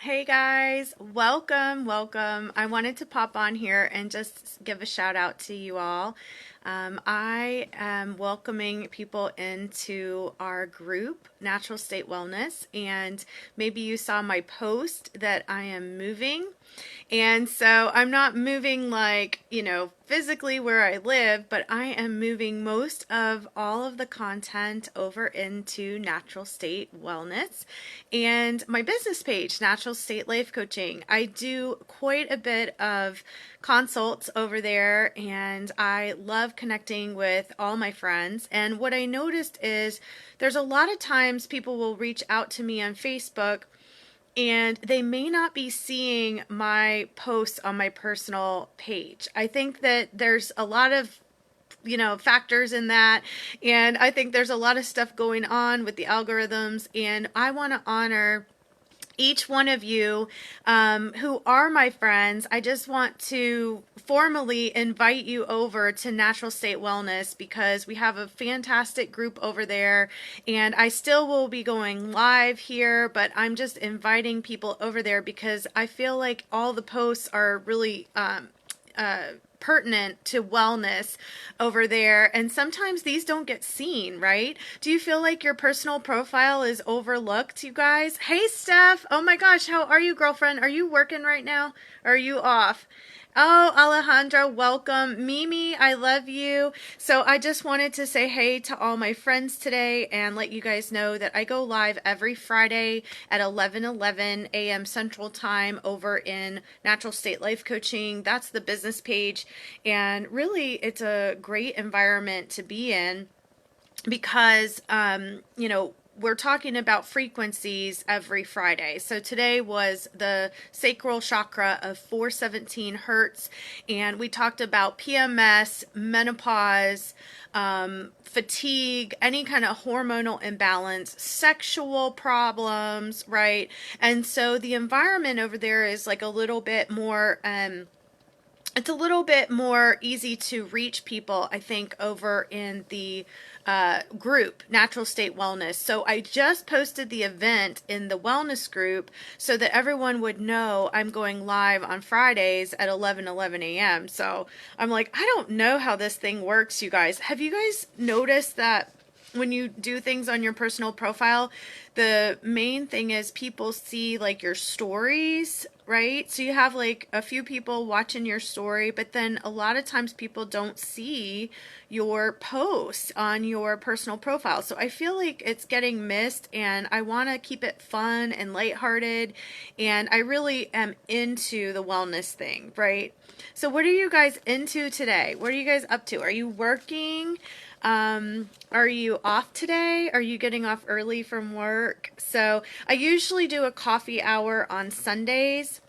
Hey guys, welcome. I wanted to pop on here and just give a shout out to you all. I am welcoming people into our group, Natural State Wellness, and maybe you saw my post that I am moving. And so I'm not moving like, physically where I live, but I am moving most of all of the content over into Natural State Wellness and my business page, Natural State Life Coaching. I do quite a bit of consults over there and I love connecting with all my friends. And what I noticed is there's a lot of times people will reach out to me on Facebook and they may not be seeing my posts on my personal page. I think that there's a lot of factors in that, and I think there's a lot of stuff going on with the algorithms, and I want to honor each one of you who are my friends. I just want to formally invite you over to Natural State Wellness because we have a fantastic group over there, and I still will be going live here, but I'm just inviting people over there because I feel like all the posts are really pertinent to wellness over there, and sometimes these don't get seen, right? Do you feel like your personal profile is overlooked, you guys? Hey Steph, oh my gosh, how are you, girlfriend? Are you working right now? Or are you off? Oh, Alejandra, welcome. Mimi, I love you. So I just wanted to say hey to all my friends today and let you guys know that I go live every Friday at 11:11 a.m. Central Time over in Natural State Life Coaching. That's the business page. And really, it's a great environment to be in because, we're talking about frequencies every Friday. So today was the sacral chakra of 417 hertz, and we talked about PMS, menopause, fatigue, any kind of hormonal imbalance, sexual problems, right? And so the environment over there is like a little bit more it's a little bit more easy to reach people, I think, over in the group, Natural State Wellness. So I just posted the event in the wellness group so that everyone would know I'm going live on Fridays at 11:11 a.m. So I'm like, I don't know how this thing works, you guys. Have you guys noticed that when you do things on your personal profile, the main thing is people see like your stories, right? So you have like a few people watching your story, but then a lot of times people don't see your posts on your personal profile. So I feel like it's getting missed, and I want to keep it fun and lighthearted, and I really am into the wellness thing, right? So what are you guys into today? What are you guys up to? Are you working? Are you off today? Are you getting off early from work? So I usually do a coffee hour on Sundays.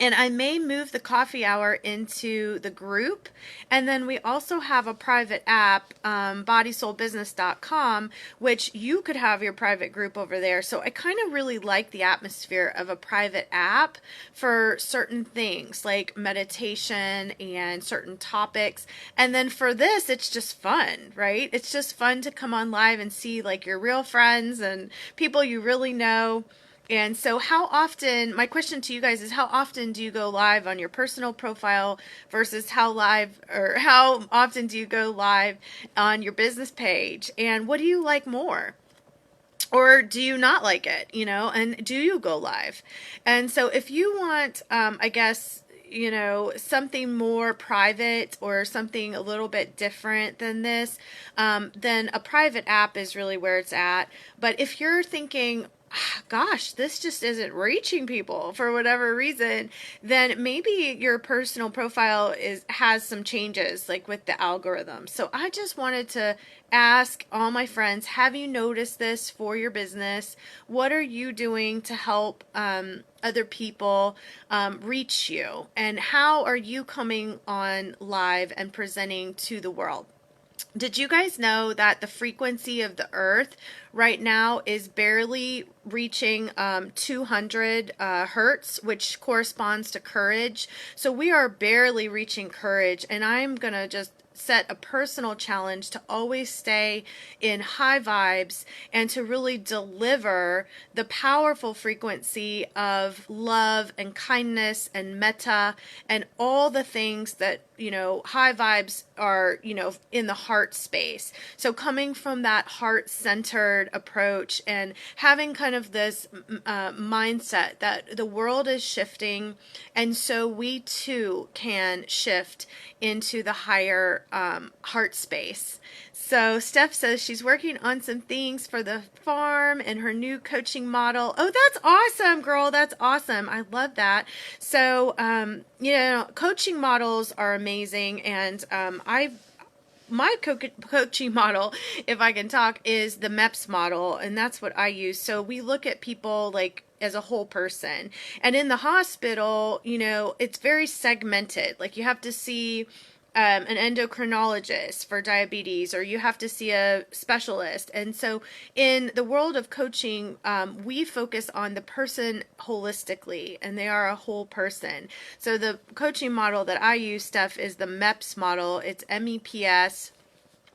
And I may move the coffee hour into the group. And then we also have a private app, bodysoulbusiness.com, which you could have your private group over there. So I kind of really like the atmosphere of a private app for certain things like meditation and certain topics. And then for this, it's just fun, right? It's just fun to come on live and see like your real friends and people you really know. And so my question to you guys is, how often do you go live on your personal profile versus how often do you go live on your business page? And what do you like more? Or do you not like it, and do you go live? And so if you want, something more private or something a little bit different than this, then a private app is really where it's at. But if you're thinking, gosh, this just isn't reaching people for whatever reason, then maybe your personal profile has some changes, like with the algorithm. So I just wanted to ask all my friends, have you noticed this for your business? What are you doing to help other people reach you? And how are you coming on live and presenting to the world? Did you guys know that the frequency of the earth right now is barely reaching 200 hertz, which corresponds to courage? So we are barely reaching courage, and I'm going to just set a personal challenge to always stay in high vibes and to really deliver the powerful frequency of love and kindness and metta and all the things that, high vibes are, in the heart space. So coming from that heart-centered approach and having kind of this mindset that the world is shifting, and so we too can shift into the higher heart space. So Steph says she's working on some things for the farm and her new coaching model. Oh, that's awesome, girl. That's awesome. I love that. So, coaching models are amazing. And my coaching model, if I can talk, is the MEPS model. And that's what I use. So we look at people like as a whole person. And in the hospital, it's very segmented. Like you have to see an endocrinologist for diabetes, or you have to see a specialist. And so in the world of coaching, we focus on the person holistically, and they are a whole person. So the coaching model that I use, Steph, is the MEPS model. It's MEPS.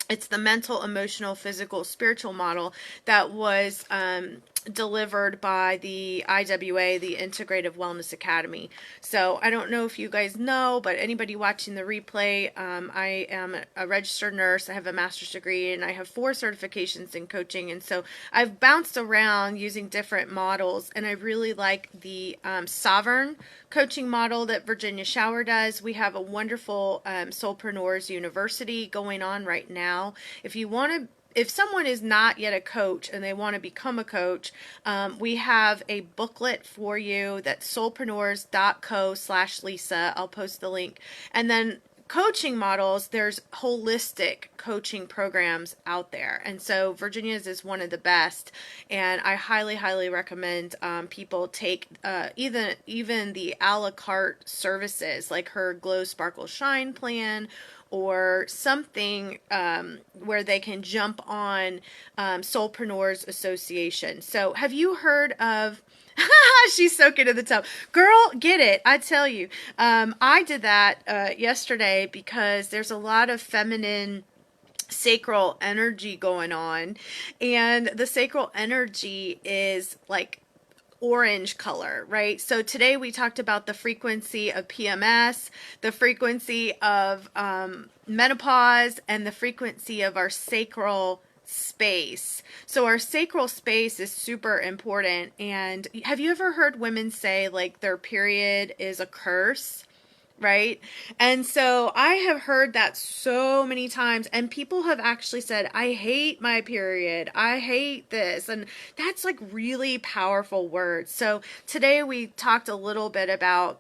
It's the mental, emotional, physical, spiritual model that was delivered by the IWA, the Integrative Wellness Academy. So I don't know if you guys know, but anybody watching the replay, I am a registered nurse. I have a master's degree and I have 4 certifications in coaching. And so I've bounced around using different models, and I really like the Sovereign coaching model that Virginia Shower does. We have a wonderful Soulpreneurs University going on right now. If someone is not yet a coach and they want to become a coach, we have a booklet for you that's soulpreneurs.co/Lisa. I'll post the link. And then coaching models, there's holistic coaching programs out there. And so Virginia's is one of the best. And I highly, highly recommend people take even the a la carte services like her Glow Sparkle Shine plan, or something where they can jump on Soulpreneurs Association. So have you heard of she's soaking in the tub. Girl, get it. I tell you. I did that yesterday because there's a lot of feminine sacral energy going on. And the sacral energy is like orange color, right? So today we talked about the frequency of PMS, the frequency of menopause, and the frequency of our sacral space. So our sacral space is super important. And have you ever heard women say like their period is a curse? Right? And so I have heard that so many times, and people have actually said, I hate my period. I hate this. And that's like really powerful words. So today we talked a little bit about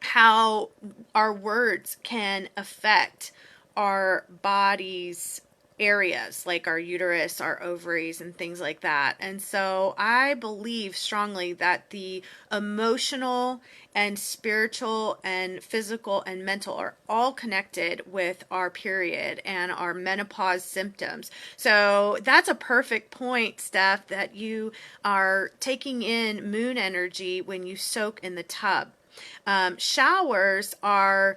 how our words can affect our body's areas, like our uterus, our ovaries, and things like that. And so I believe strongly that the emotional and spiritual and physical and mental are all connected with our period and our menopause symptoms. So that's a perfect point, Steph, that you are taking in moon energy when you soak in the tub. Showers are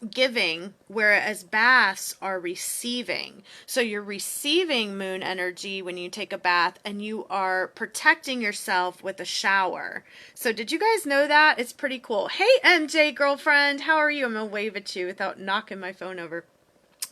giving, whereas baths are receiving. So you're receiving moon energy when you take a bath, and you are protecting yourself with a shower. So did you guys know that? It's pretty cool. Hey, MJ girlfriend, how are you? I'm gonna wave at you without knocking my phone over.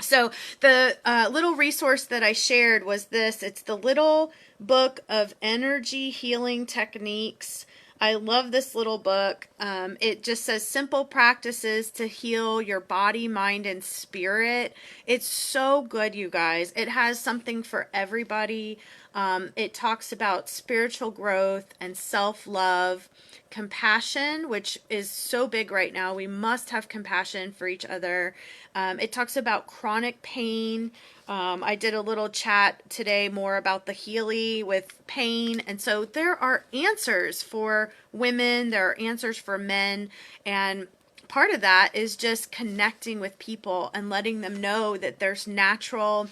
So the little resource that I shared was this. It's the little book of energy healing techniques. I love this little book. It just says simple practices to heal your body, mind, and spirit. It's so good, you guys. It has something for everybody. It talks about spiritual growth and self-love, compassion, which is so big right now. We must have compassion for each other. It talks about chronic pain. I did a little chat today more about the Healy with pain. And so there are answers for women, there are answers for men. And part of that is just connecting with people and letting them know that there's natural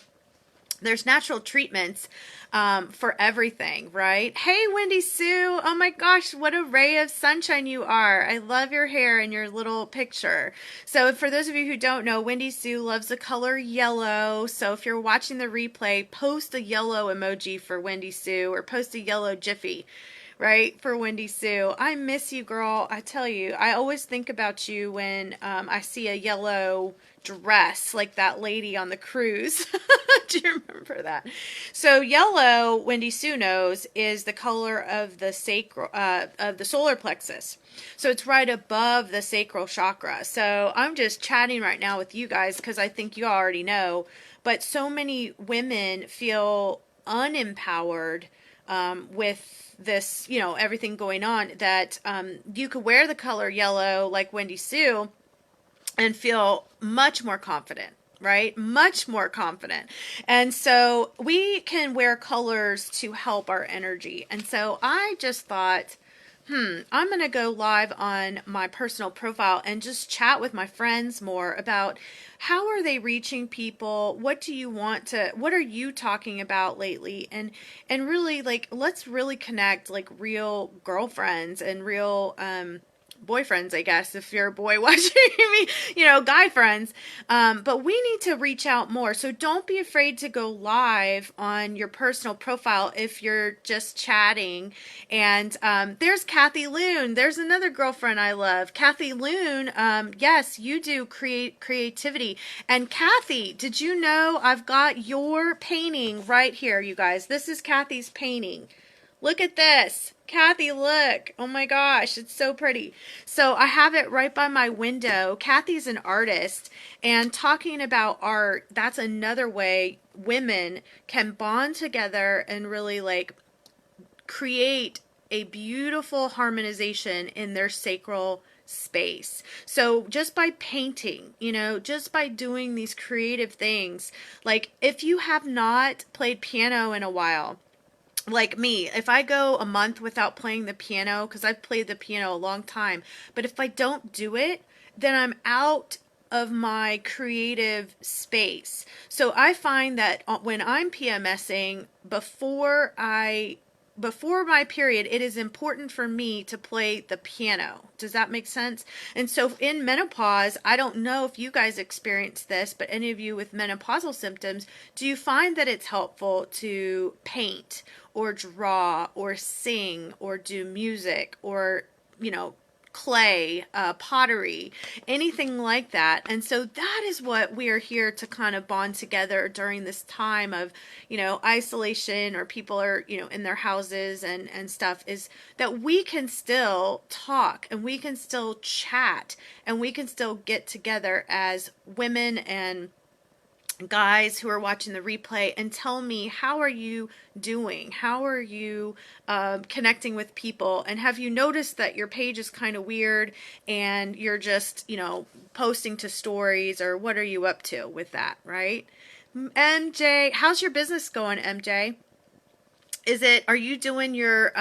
there's natural treatments for everything, right? Hey, Wendy Sue. Oh my gosh, what a ray of sunshine you are. I love your hair and your little picture. So, for those of you who don't know, Wendy Sue loves the color yellow. So, if you're watching the replay, post a yellow emoji for Wendy Sue or post a yellow jiffy, right, for Wendy Sue. I miss you, girl. I tell you, I always think about you when I see a yellow dress like that lady on the cruise. Do you remember that? So yellow, Wendy Sue knows, is the color of the sacral, of the solar plexus. So it's right above the sacral chakra. So I'm just chatting right now with you guys because I think you already know. But so many women feel unempowered with this, everything going on, that you could wear the color yellow like Wendy Sue and feel much more confident, right? Much more confident. And so we can wear colors to help our energy. And so I just thought, I'm going to go live on my personal profile and just chat with my friends more about how are they reaching people? What are you talking about lately? And really, like, let's really connect like real girlfriends and real, boyfriends, I guess, if you're a boy watching me, guy friends. But we need to reach out more. So don't be afraid to go live on your personal profile if you're just chatting. And there's Kathy Loon. There's another girlfriend I love. Kathy Loon, yes, you do creativity. And Kathy, did you know I've got your painting right here, you guys? This is Kathy's painting. Look at this. Kathy, look. Oh my gosh, it's so pretty. So I have it right by my window. Kathy's an artist, and talking about art, that's another way women can bond together and really like create a beautiful harmonization in their sacral space. So just by painting, just by doing these creative things, like if you have not played piano in a while, like me, if I go a month without playing the piano, because I've played the piano a long time, but if I don't do it, then I'm out of my creative space. So I find that when I'm PMSing, before my period, it is important for me to play the piano. Does that make sense? And so in menopause, I don't know if you guys experience this, but any of you with menopausal symptoms, do you find that it's helpful to paint or draw or sing or do music or, clay, pottery, anything like that? And so that is what we are here to kind of bond together during this time of, isolation, or people are, in their houses and stuff, is that we can still talk and we can still chat and we can still get together as women and guys who are watching the replay and tell me, how are you doing? How are you connecting with people? And have you noticed that your page is kind of weird and you're just, posting to stories, or what are you up to with that, right? MJ, how's your business going, MJ? Are you doing you're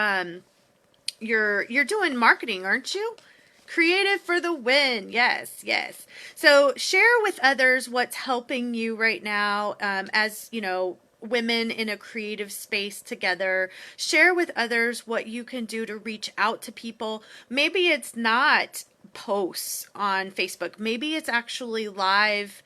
doing marketing, aren't you? Creative for the win. Yes, yes. So share with others what's helping you right now, as women in a creative space together. Share with others what you can do to reach out to people. Maybe it's not posts on Facebook. Maybe it's actually live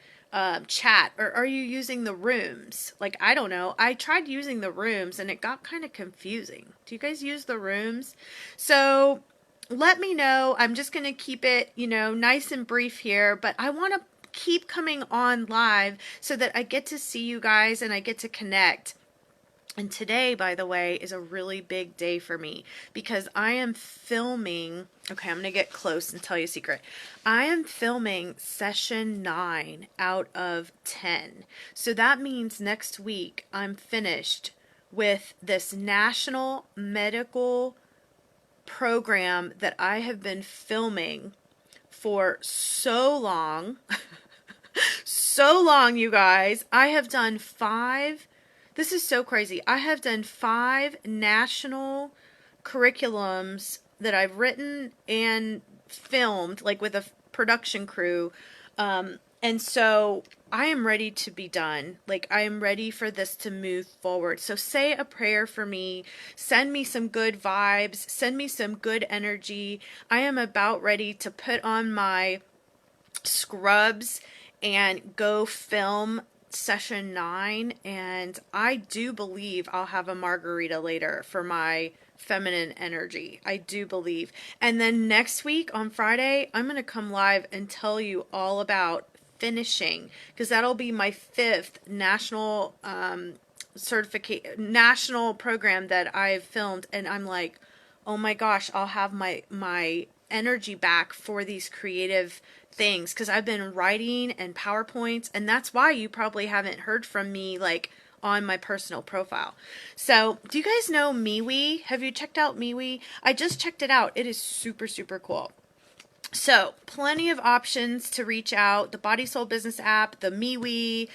chat, or are you using the rooms? Like, I don't know. I tried using the rooms and it got kind of confusing. Do you guys use the rooms? So let me know. I'm just going to keep it, nice and brief here, but I want to keep coming on live so that I get to see you guys and I get to connect. And today, by the way, is a really big day for me because I am filming. Okay, I'm going to get close and tell you a secret. I am filming session 9 out of 10. So that means next week I'm finished with this national medical program that I have been filming for so long. So long, you guys. I have done 5. This is so crazy. I have done 5 national curriculums that I've written and filmed, like with a production crew, And so I am ready to be done. Like, I am ready for this to move forward. So say a prayer for me. Send me some good vibes. Send me some good energy. I am about ready to put on my scrubs and go film session 9. And I do believe I'll have a margarita later for my feminine energy. I do believe. And then next week on Friday, I'm going to come live and tell you all about finishing, because that'll be my 5th national national program that I've filmed. And I'm like, oh my gosh, I'll have my energy back for these creative things, because I've been writing and PowerPoints, and that's why you probably haven't heard from me like on my personal profile. So, do you guys know MeWe? Have you checked out MeWe? I just checked it out. It is super, super cool. So, plenty of options to reach out. The Body Soul Business app, the MeWe,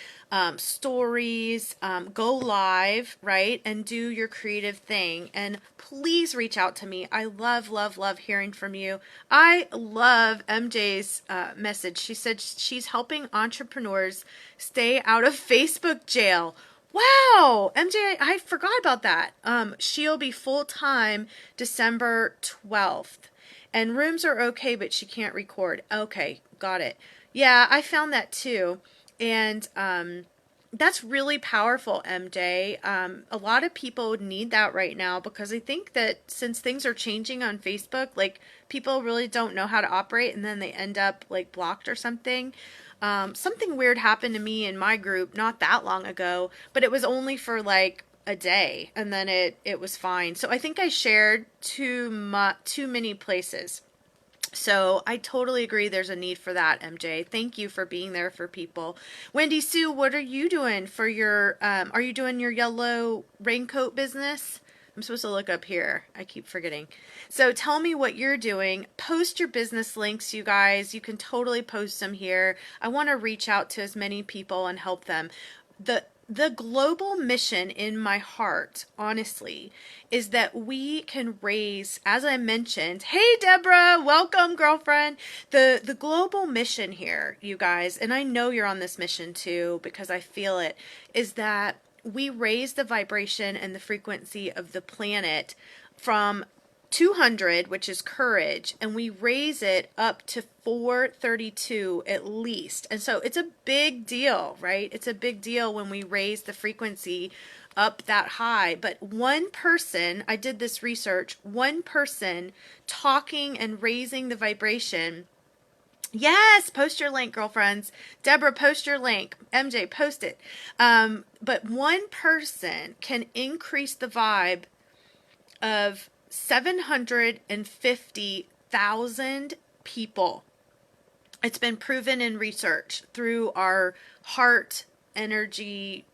stories, go live, right? And do your creative thing. And please reach out to me. I love, love, love hearing from you. I love MJ's message. She said she's helping entrepreneurs stay out of Facebook jail. Wow, MJ, I forgot about that. She'll be full-time December 12th. And rooms are okay, but she can't record. Okay, got it. Yeah, I found that too. And that's really powerful, MJ. A lot of people need that right now, because I think that since things are changing on Facebook, like, people really don't know how to operate, and then they end up like blocked or something. Something weird happened to me in my group not that long ago, but it was only for like a day, and then it was fine. So I think I shared too many places. So I totally agree there's a need for that, MJ. Thank you for being there for people. Wendy Sue, what are you doing for your are you doing your yellow raincoat business? I'm supposed to look up here. I keep forgetting. So tell me what you're doing. Post your business links, you guys. You can totally post them here. I want to reach out to as many people and help them. The global mission in my heart, honestly, is that we can raise, as I mentioned, hey Deborah, welcome girlfriend. The global mission here, you guys, and I know you're on this mission too because I feel it, is that we raise the vibration and the frequency of the planet from 200, which is courage, and we raise it up to 432 at least. And so it's a big deal, right? It's a big deal when we raise the frequency up that high. But one person, I did this research, one person talking and raising the vibration. Yes, post your link, girlfriends. Deborah, post your link. MJ, post it. But one person can increase the vibe of 750,000 people. It's been proven in research through our heart energy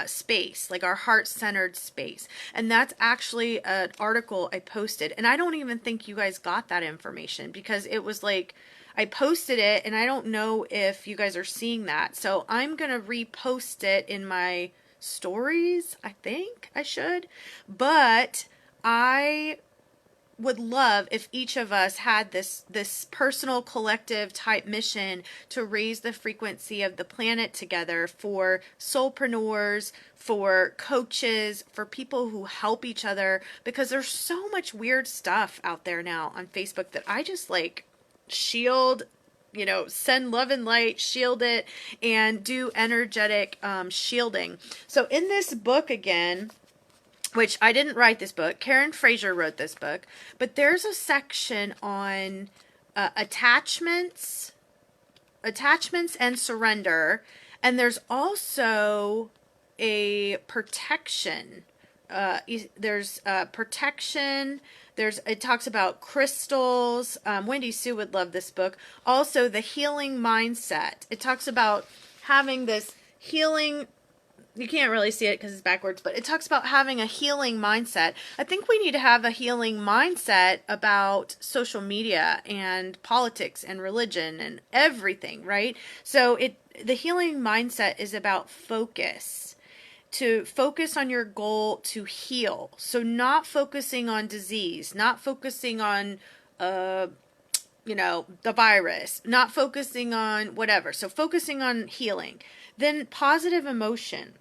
space, like our heart-centered space. And that's actually an article I posted. And I don't even think you guys got that information, because it was like, I posted it and I don't know if you guys are seeing that. So I'm going to repost it in my stories. I think I should. But I would love if each of us had this personal collective type mission to raise the frequency of the planet together, for soulpreneurs, for coaches, for people who help each other, because there's so much weird stuff out there now on Facebook that I just like shield, send love and light, shield it, and do energetic shielding. So in this book again, which I didn't write this book, Karen Fraser wrote this book, but there's a section on attachments and surrender, and there's also a protection. There's protection. It talks about crystals. Wendy Sue would love this book. Also, the healing mindset. It talks about having this healing. You can't really see it because it's backwards, but it talks about having a healing mindset. I think we need to have a healing mindset about social media and politics and religion and everything, right? So the healing mindset is about focus. To focus on your goal to heal. So not focusing on disease, not focusing on the virus, not focusing on whatever. So focusing on healing. Then positive emotion.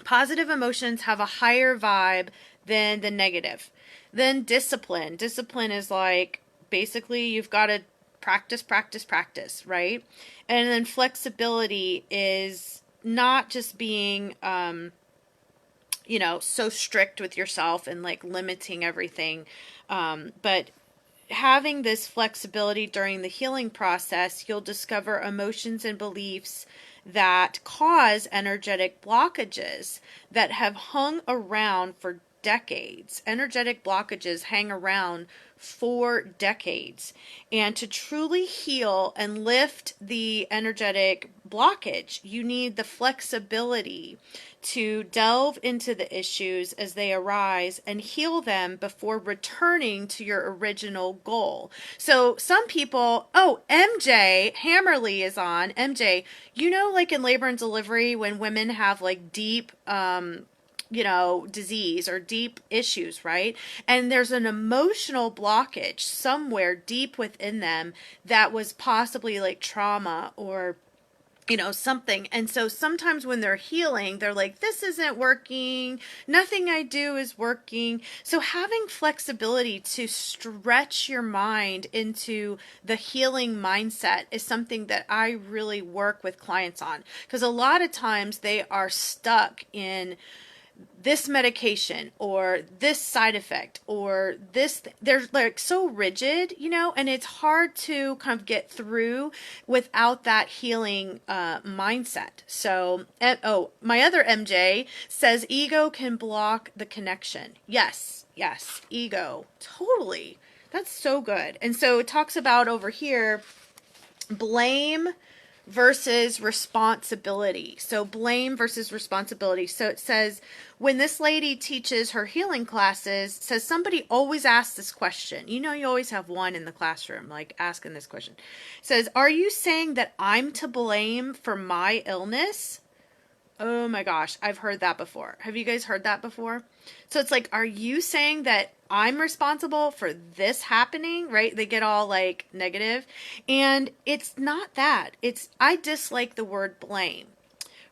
Positive emotions have a higher vibe than the negative. Then discipline. Discipline is like basically you've got to practice, practice, practice, right? And then flexibility is not just being, so strict with yourself and like limiting everything, but having this flexibility during the healing process, you'll discover emotions and beliefs that cause energetic blockages that have hung around for decades. Energetic blockages hang around for decades. And to truly heal and lift the energetic blockage, you need the flexibility to delve into the issues as they arise and heal them before returning to your original goal. So some people, MJ Hammerly is on. MJ, like in labor and delivery when women have like deep disease or deep issues, right? And there's an emotional blockage somewhere deep within them that was possibly like trauma or something. And so sometimes when they're healing, they're like, this isn't working. Nothing I do is working. So having flexibility to stretch your mind into the healing mindset is something that I really work with clients on, because a lot of times they are stuck in this medication or this side effect or this, they're like so rigid, and it's hard to kind of get through without that healing mindset. So, my other MJ says ego can block the connection. Yes, ego, totally. That's so good. And so it talks about over here, blame versus responsibility. So blame versus responsibility. So it says, when this lady teaches her healing classes, says somebody always asks this question. You always have one in the classroom, like asking this question. It says, are you saying that I'm to blame for my illness? Oh my gosh, I've heard that before. Have you guys heard that before? So it's like, are you saying that I'm responsible for this happening, right? They get all like negative. And it's not that. I dislike the word blame,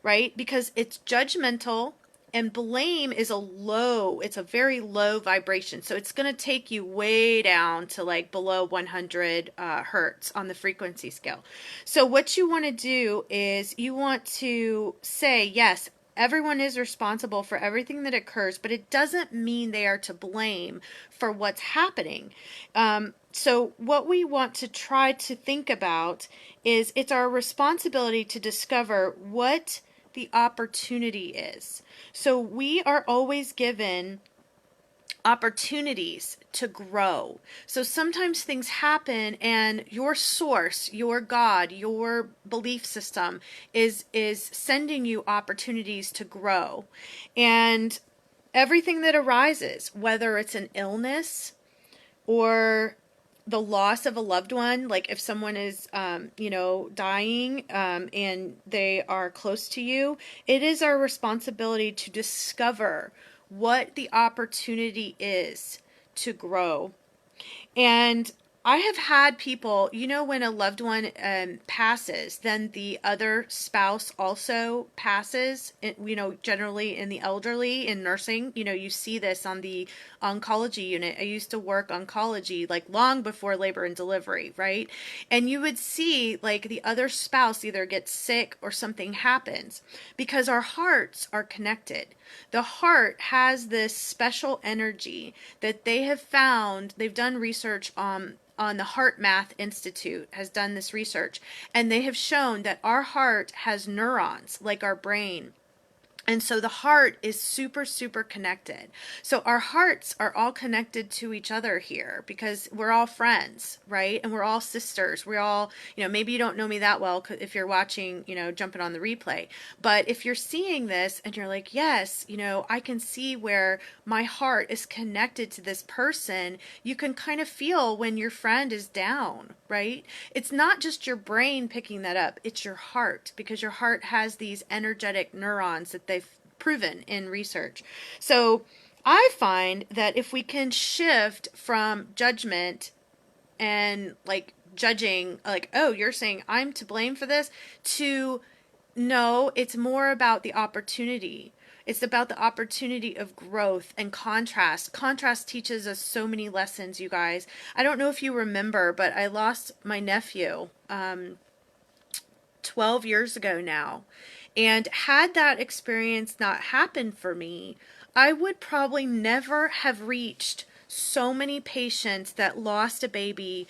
right? Because it's judgmental, and blame is it's a very low vibration. So it's going to take you way down to like below 100 hertz on the frequency scale. So what you want to do is you want to say, yes, everyone is responsible for everything that occurs, but it doesn't mean they are to blame for what's happening. So what we want to try to think about is it's our responsibility to discover what the opportunity is. So we are always given opportunities to grow. So sometimes things happen and your source, your God, your belief system is sending you opportunities to grow. And everything that arises, whether it's an illness or the loss of a loved one, like if someone is, dying, and they are close to you, it is our responsibility to discover what the opportunity is to grow. And I have had people, when a loved one passes, then the other spouse also passes, generally in the elderly, in nursing, you see this on the oncology unit. I used to work oncology like long before labor and delivery, right? And you would see like the other spouse either gets sick or something happens because our hearts are connected. The heart has this special energy that they have found. They've done research on the Heart Math Institute has done this research, and they have shown that our heart has neurons like our brain. And so the heart is super, super connected. So our hearts are all connected to each other here because we're all friends, right? And we're all sisters. We're all, maybe you don't know me that well if you're watching, jumping on the replay. But if you're seeing this and you're like, yes, I can see where my heart is connected to this person, you can kind of feel when your friend is down, right? It's not just your brain picking that up. It's your heart, because your heart has these energetic neurons that they've proven in research. So I find that if we can shift from judgment and like judging, like, oh, you're saying I'm to blame for this, to no, it's more about the opportunity. It's about the opportunity of growth and contrast. Contrast teaches us so many lessons, you guys. I don't know if you remember, but I lost my nephew 12 years ago now. And had that experience not happened for me, I would probably never have reached so many patients that lost a baby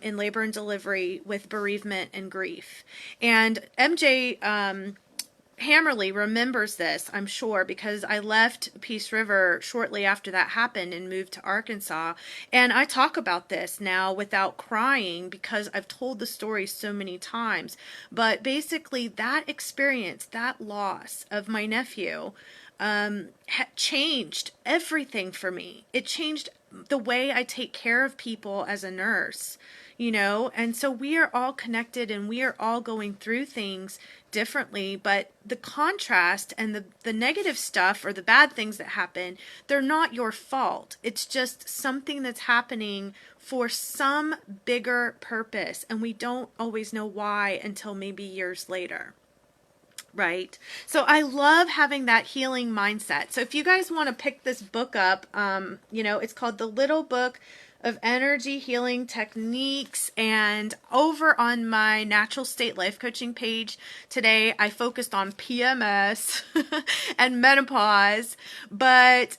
in labor and delivery with bereavement and grief. And MJ Hammerly remembers this, I'm sure, because I left Peace River shortly after that happened and moved to Arkansas. And I talk about this now without crying because I've told the story so many times. But basically, that experience, that loss of my nephew, changed everything for me. It changed the way I take care of people as a nurse, you know? And so we are all connected and we are all going through things differently, but the contrast and the negative stuff or the bad things that happen, they're not your fault. It's just something that's happening for some bigger purpose, and we don't always know why until maybe years later. Right. So I love having that healing mindset. So if you guys want to pick this book up, it's called The Little Book of Energy Healing Techniques. And over on my Natural State Life Coaching page today, I focused on PMS and menopause, but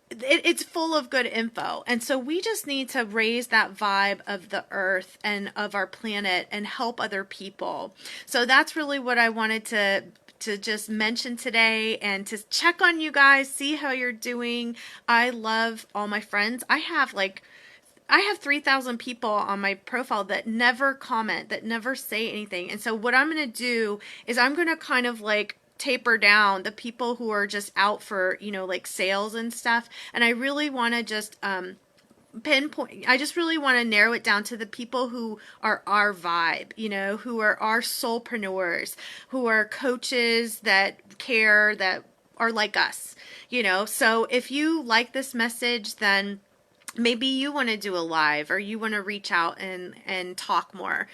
it's full of good info. And so we just need to raise that vibe of the earth and of our planet and help other people. So that's really what I wanted to just mention today, and to check on you guys, see how you're doing. I love all my friends. I have 3,000 people on my profile that never comment, that never say anything. And so what I'm going to do is I'm going to kind of like taper down the people who are just out for, like sales and stuff. And I really want to just pinpoint, I just really want to narrow it down to the people who are our vibe, who are our soulpreneurs, who are coaches that care, that are like us, So if you like this message, then maybe you want to do a live, or you want to reach out and talk more.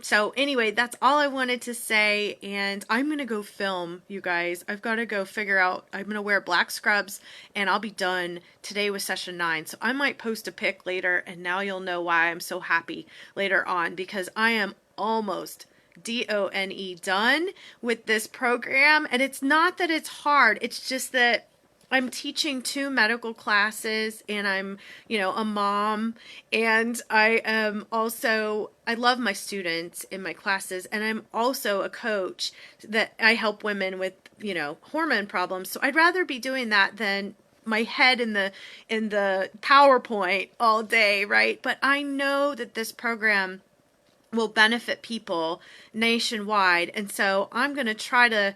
So anyway, that's all I wanted to say. And I'm going to go film, you guys. I've got to go figure out, I'm going to wear black scrubs and I'll be done today with session 9. So I might post a pic later, and now you'll know why I'm so happy later on, because I am almost done with this program. And it's not that it's hard. It's just that I'm teaching 2 medical classes, and I'm, a mom, and I am also, I love my students in my classes, and I'm also a coach that I help women with, hormone problems. So I'd rather be doing that than my head in the PowerPoint all day, right? But I know that this program will benefit people nationwide, and so I'm going to try to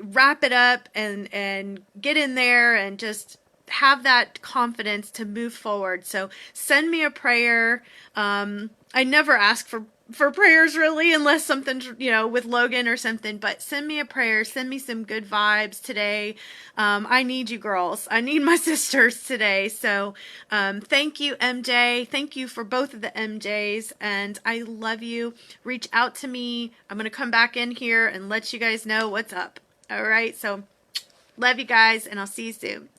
wrap it up and get in there and just have that confidence to move forward. So send me a prayer. I never ask for prayers really, unless something's, with Logan or something, but send me a prayer, send me some good vibes today. I need you girls. I need my sisters today. So, thank you, MJ. Thank you for both of the MJs, and I love you. Reach out to me. I'm going to come back in here and let you guys know what's up. All right. So love you guys, and I'll see you soon.